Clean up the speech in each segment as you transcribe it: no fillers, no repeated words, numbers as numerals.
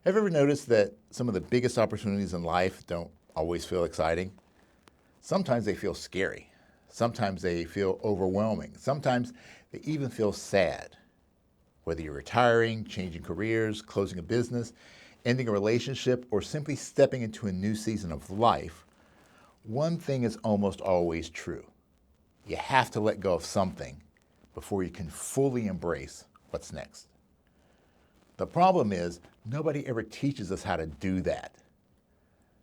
Have you ever noticed that some of the biggest opportunities in life don't always feel exciting? Sometimes they feel scary. Sometimes they feel overwhelming. Sometimes they even feel sad. Whether you're retiring, changing careers, closing a business, ending a relationship, or simply stepping into a new season of life, one thing is almost always true. You have to let go of something before you can fully embrace what's next. The problem is, nobody ever teaches us how to do that.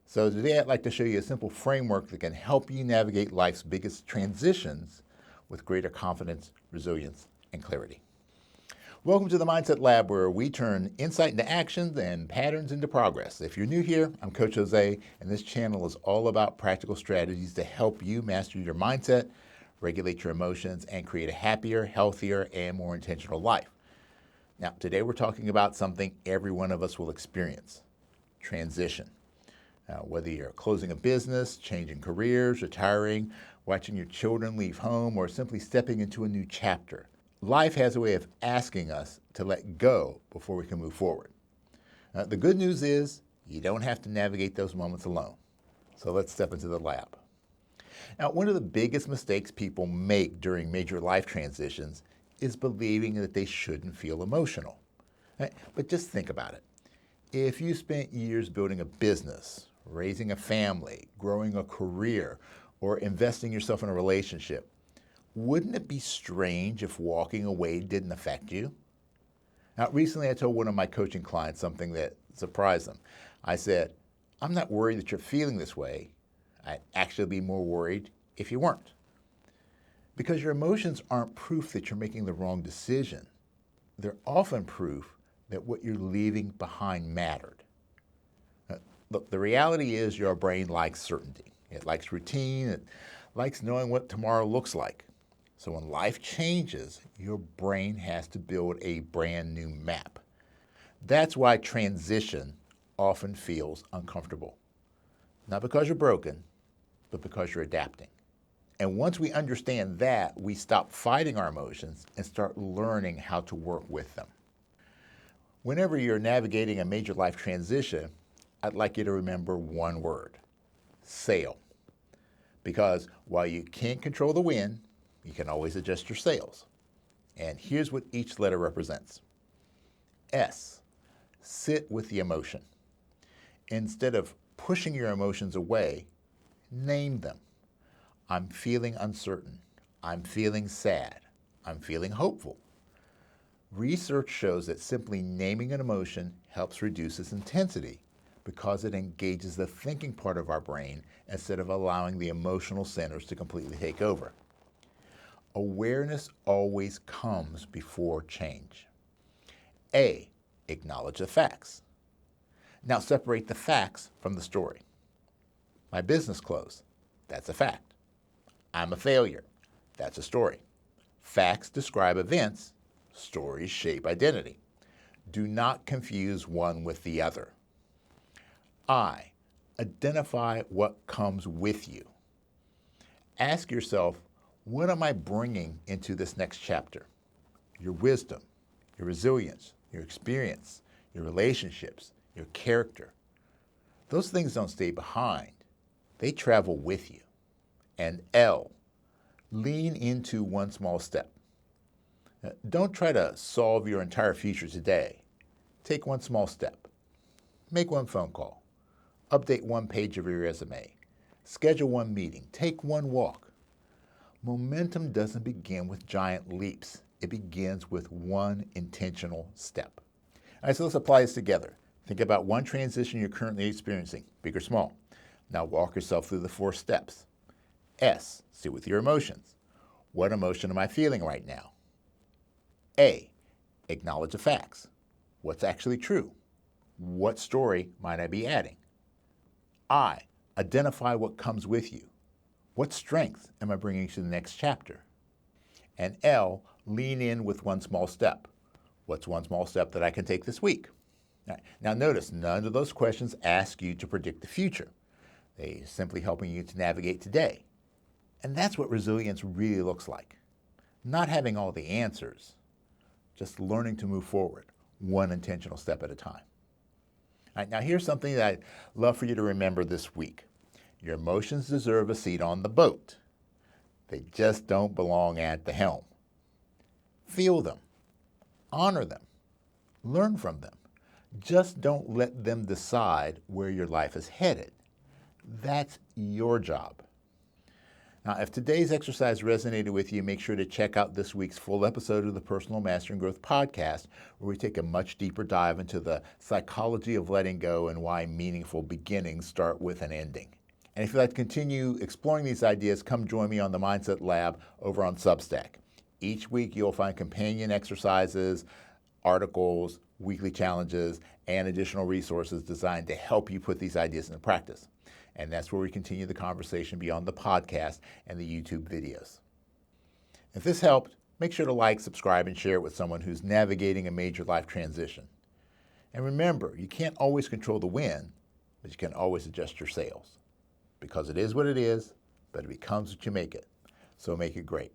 So today I'd like to show you a simple framework that can help you navigate life's biggest transitions with greater confidence, resilience, and clarity. Welcome to the Mindset Lab, where we turn insight into action and patterns into progress. If you're new here, I'm Coach Jose, and this channel is all about practical strategies to help you master your mindset, regulate your emotions, and create a happier, healthier, and more intentional life. Now, today we're talking about something every one of us will experience: transition. Now, whether you're closing a business, changing careers, retiring, watching your children leave home, or simply stepping into a new chapter, life has a way of asking us to let go before we can move forward. The good news is you don't have to navigate those moments alone. So let's step into the lab. Now, one of the biggest mistakes people make during major life transitions is believing that they shouldn't feel emotional. Right? But just think about it. If you spent years building a business, raising a family, growing a career, or investing yourself in a relationship, wouldn't it be strange if walking away didn't affect you? Now, recently I told one of my coaching clients something that surprised them. I said, "I'm not worried that you're feeling this way. I'd actually be more worried if you weren't." Because your emotions aren't proof that you're making the wrong decision. They're often proof that what you're leaving behind mattered. Look, the reality is your brain likes certainty. It likes routine. It likes knowing what tomorrow looks like. So when life changes, your brain has to build a brand new map. That's why transition often feels uncomfortable. Not because you're broken, but because you're adapting. And once we understand that, we stop fighting our emotions and start learning how to work with them. Whenever you're navigating a major life transition, I'd like you to remember one word: sail. Because while you can't control the wind, you can always adjust your sails. And here's what each letter represents. S, sit with the emotion. Instead of pushing your emotions away, name them. I'm feeling uncertain. I'm feeling sad. I'm feeling hopeful. Research shows that simply naming an emotion helps reduce its intensity because it engages the thinking part of our brain instead of allowing the emotional centers to completely take over. Awareness always comes before change. A, acknowledge the facts. Now separate the facts from the story. My business closed. That's a fact. I'm a failure. That's a story. Facts describe events. Stories shape identity. Do not confuse one with the other. I, identify what comes with you. Ask yourself, what am I bringing into this next chapter? Your wisdom, your resilience, your experience, your relationships, your character. Those things don't stay behind. They travel with you. And L, lean into one small step. Don't try to solve your entire future today. Take one small step. Make one phone call. Update one page of your resume. Schedule one meeting. Take one walk. Momentum doesn't begin with giant leaps. It begins with one intentional step. All right, so let's apply this together. Think about one transition you're currently experiencing, big or small. Now walk yourself through the 4 steps. S, sit with your emotions. What emotion am I feeling right now? A, acknowledge the facts. What's actually true? What story might I be adding? I, identify what comes with you. What strengths am I bringing to the next chapter? And L, lean in with one small step. What's one small step that I can take this week? Now notice, none of those questions ask you to predict the future. They're simply helping you to navigate today. And that's what resilience really looks like. Not having all the answers, just learning to move forward, one intentional step at a time. All right, now here's something that I'd love for you to remember this week. Your emotions deserve a seat on the boat. They just don't belong at the helm. Feel them, honor them, learn from them. Just don't let them decide where your life is headed. That's your job. Now, if today's exercise resonated with you, make sure to check out this week's full episode of the Personal Mastery and Growth Podcast, where we take a much deeper dive into the psychology of letting go and why meaningful beginnings start with an ending. And if you'd like to continue exploring these ideas, come join me on the Mindset Lab over on Substack. Each week, you'll find companion exercises, articles, weekly challenges, and additional resources designed to help you put these ideas into practice. And that's where we continue the conversation beyond the podcast and the YouTube videos. If this helped, make sure to like, subscribe, and share it with someone who's navigating a major life transition. And remember, you can't always control the wind, but you can always adjust your sails. Because it is what it is, but it becomes what you make it. So make it great.